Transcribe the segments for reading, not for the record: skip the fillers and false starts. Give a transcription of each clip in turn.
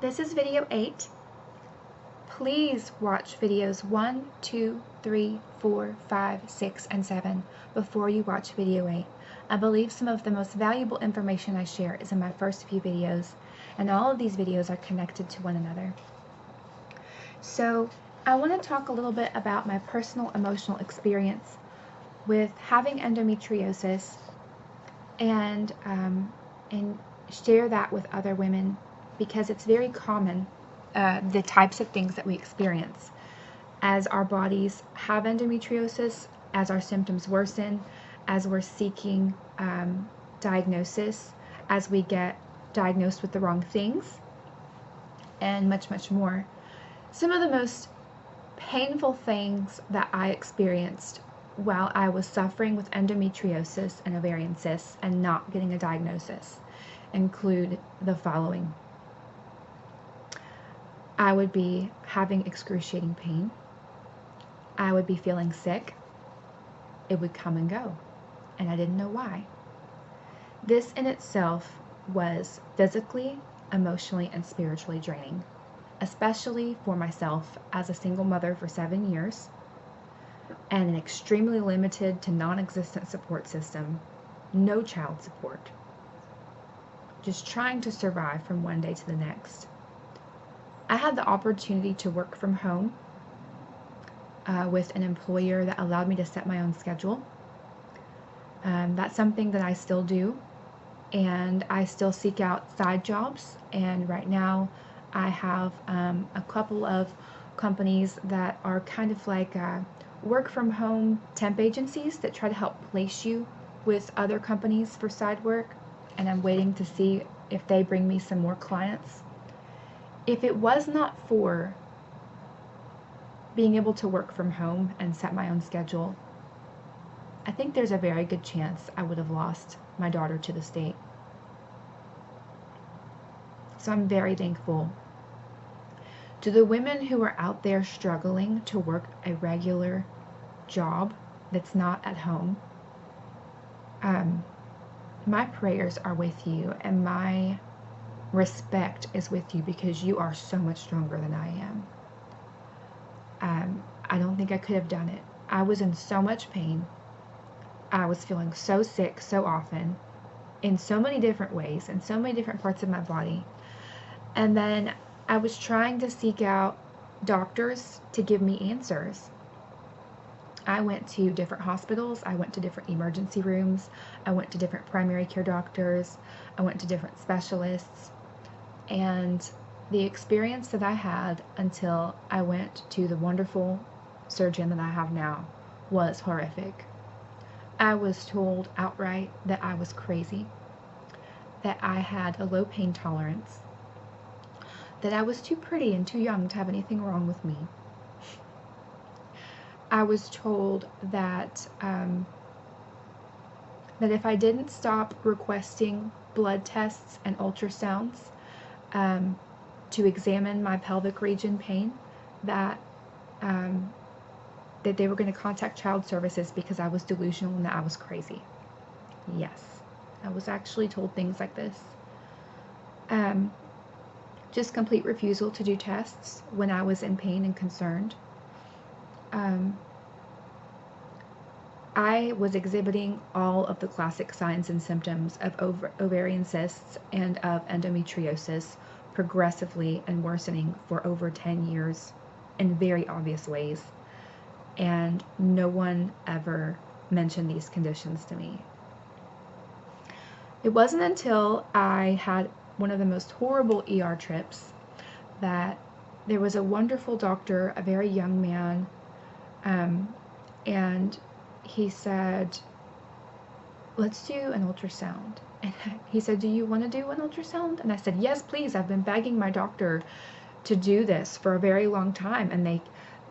This is video 8. Please watch videos 1, 2, 3, 4, 5, 6, and 7 before you watch video 8. I believe some of the most valuable information I share is in my first few videos, and all of these videos are connected to one another. So I want to talk a little bit about my personal emotional experience with having endometriosis and share that with other women, because it's very common, the types of things that we experience as our bodies have endometriosis, as our symptoms worsen, as we're seeking diagnosis, as we get diagnosed with the wrong things, and much, much more. Some of the most painful things that I experienced while I was suffering with endometriosis and ovarian cysts and not getting a diagnosis include the following. I would be having excruciating pain. I would be feeling sick. It would come and go, and I didn't know why. This in itself was physically, emotionally, and spiritually draining, especially for myself as a single mother for 7 years and an extremely limited to non-existent support system, no child support, just trying to survive from one day to the next. I had the opportunity to work from home with an employer that allowed me to set my own schedule. That's something that I still do, and I still seek out side jobs, and right now I have a couple of companies that are kind of like work from home temp agencies that try to help place you with other companies for side work, and I'm waiting to see if they bring me some more clients. If it was not for being able to work from home and set my own schedule, I think there's a very good chance I would have lost my daughter to the state. So I'm very thankful to the women who are out there struggling to work a regular job that's not at home. My prayers are with you, and my respect is with you, because you are so much stronger than I am. I don't think I could have done it. I was in so much pain. I was feeling so sick so often, in so many different ways, in so many different parts of my body. And then I was trying to seek out doctors to give me answers. I went to different hospitals, I went to different emergency rooms, I went to different primary care doctors, I went to different specialists, and the experience that I had until I went to the wonderful surgeon that I have now was horrific. I was told outright that I was crazy, that I had a low pain tolerance, that I was too pretty and too young to have anything wrong with me. I was told that that if I didn't stop requesting blood tests and ultrasounds to examine my pelvic region pain, that that they were going to contact child services because I was delusional and that I was crazy. Yes, I was actually told things like this. Just complete refusal to do tests when I was in pain and concerned. I was exhibiting all of the classic signs and symptoms of ovarian cysts and of endometriosis, progressively and worsening for over 10 years in very obvious ways. And no one ever mentioned these conditions to me. It wasn't until I had one of the most horrible ER trips that there was a wonderful doctor, a very young man, and he said, let's do an ultrasound. And he said, do you want to do an ultrasound? And I said, yes, please. I've been begging my doctor to do this for a very long time, and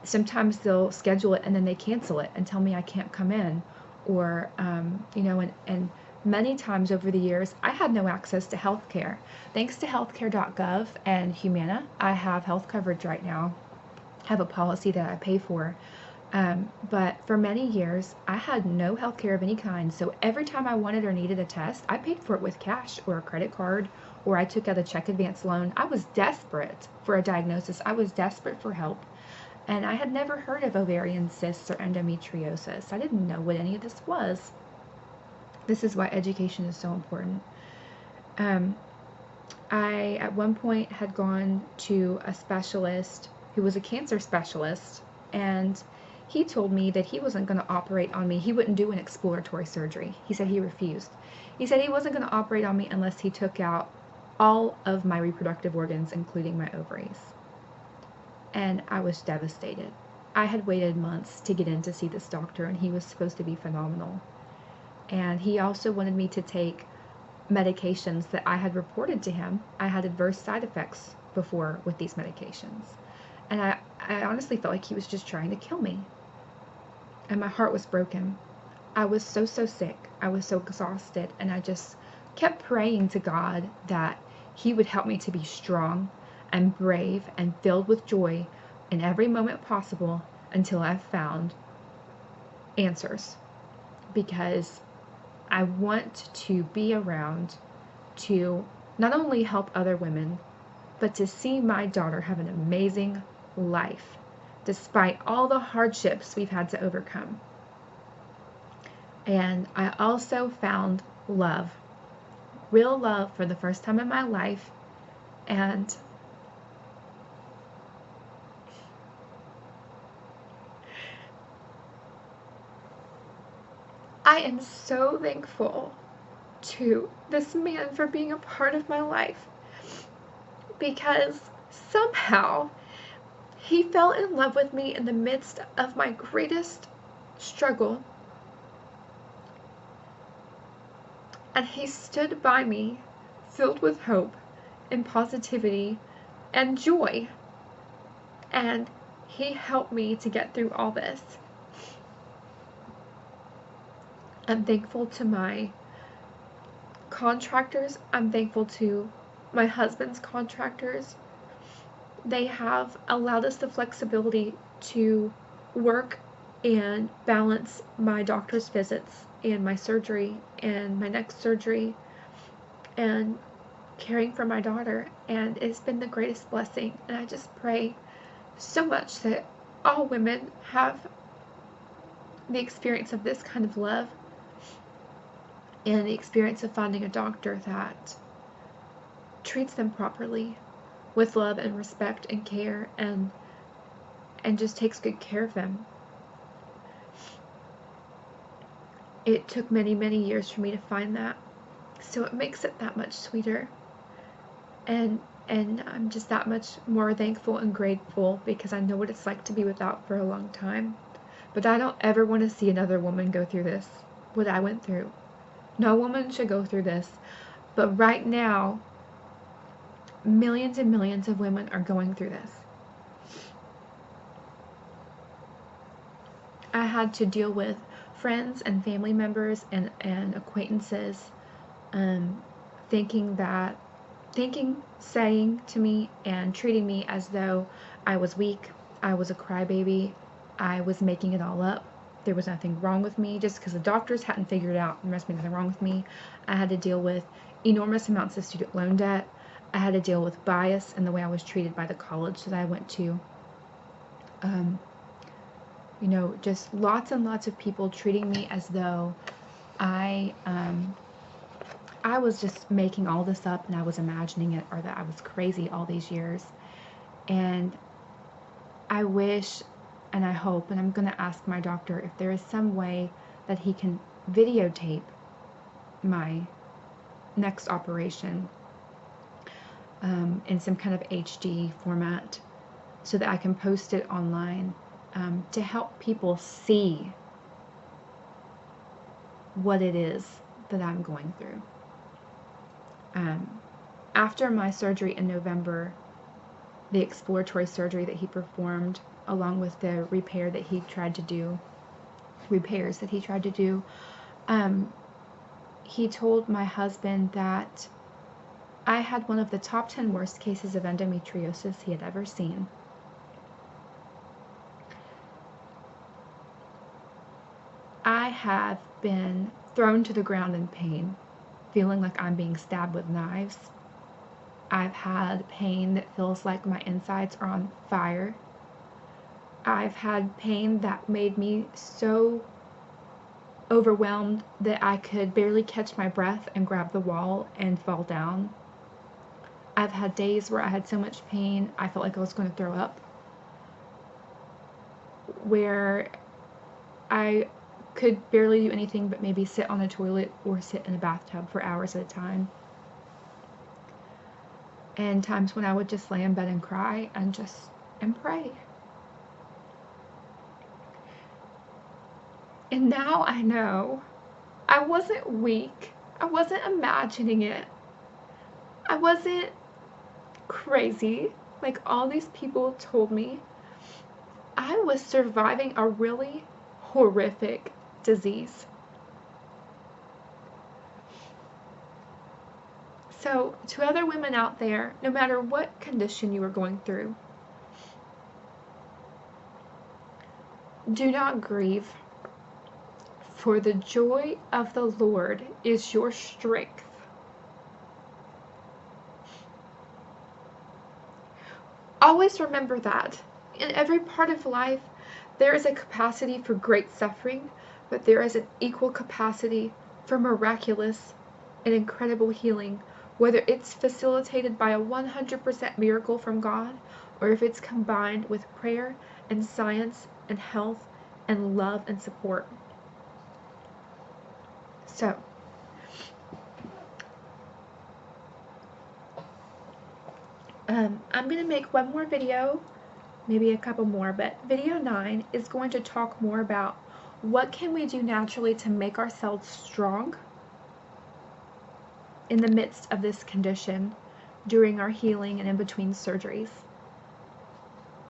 sometimes they'll schedule it and then they cancel it and tell me I can't come in, or and many times over the years I had no access to health care. Thanks to healthcare.gov and Humana, I have health coverage right now. I have a policy that I pay for. But for many years, I had no health care of any kind, so every time I wanted or needed a test, I paid for it with cash or a credit card or I took out a check advance loan. I was desperate for a diagnosis. I was desperate for help. And I had never heard of ovarian cysts or endometriosis. I didn't know what any of this was. This is why education is so important. I, at one point, had gone to a specialist who was a cancer specialist, and he told me that he wasn't going to operate on me. He wouldn't do an exploratory surgery. He said he refused. He said he wasn't going to operate on me unless he took out all of my reproductive organs, including my ovaries. And I was devastated. I had waited months to get in to see this doctor, and he was supposed to be phenomenal. And he also wanted me to take medications that I had reported to him. I had adverse side effects before with these medications. And I honestly felt like he was just trying to kill me. And my heart was broken. I was so sick. I was so exhausted. And I just kept praying to God that he would help me to be strong and brave and filled with joy in every moment possible until I found answers. Because I want to be around to not only help other women, but to see my daughter have an amazing life, despite all the hardships we've had to overcome. And I also found love, real love for the first time in my life, and I am so thankful to this man for being a part of my life, because somehow he fell in love with me in the midst of my greatest struggle, and he stood by me filled with hope and positivity and joy, and he helped me to get through all this. I'm thankful to my contractors. I'm thankful to my husband's contractors. They have allowed us the flexibility to work and balance my doctor's visits and my surgery and my next surgery and caring for my daughter, and it's been the greatest blessing. And I just pray so much that all women have the experience of this kind of love and the experience of finding a doctor that treats them properly with love and respect and care, and just takes good care of them. It took many, many years for me to find that, so it makes it that much sweeter. And I'm just that much more thankful and grateful, because I know what it's like to be without for a long time. But I don't ever want to see another woman go through this, what I went through. No woman should go through this. But right now, millions and millions of women are going through this. I had to deal with friends and family members and acquaintances saying to me and treating me as though I was weak, I was a crybaby, I was making it all up. There was nothing wrong with me. Just because the doctors hadn't figured it out, there must be nothing wrong with me. I had to deal with enormous amounts of student loan debt. I had to deal with bias in the way I was treated by the college that I went to. Just lots and lots of people treating me as though I was just making all this up and I was imagining it, or that I was crazy all these years. And I wish and I hope, and I'm going to ask my doctor if there is some way that he can videotape my next operation in some kind of HD format, so that I can post it online to help people see what it is that I'm going through. After my surgery in November, the exploratory surgery that he performed, along with the repairs that he tried to do, he told my husband that I had one of the top 10 worst cases of endometriosis he had ever seen. I have been thrown to the ground in pain, feeling like I'm being stabbed with knives. I've had pain that feels like my insides are on fire. I've had pain that made me so overwhelmed that I could barely catch my breath and grab the wall and fall down. I've had days where I had so much pain I felt like I was going to throw up, where I could barely do anything but maybe sit on a toilet or sit in a bathtub for hours at a time. And times when I would just lay in bed and cry and pray. And now I know I wasn't weak. I wasn't imagining it. I wasn't crazy like all these people told me. I was surviving a really horrific disease. So, to other women out there, no matter what condition you are going through, do not grieve, for the joy of the Lord is your strength. Always remember that. In every part of life, there is a capacity for great suffering, but there is an equal capacity for miraculous and incredible healing, whether it's facilitated by a 100% miracle from God, or if it's combined with prayer and science and health and love and support. So, I'm going to make one more video, maybe a couple more, but video 9 is going to talk more about what can we do naturally to make ourselves strong in the midst of this condition during our healing and in between surgeries.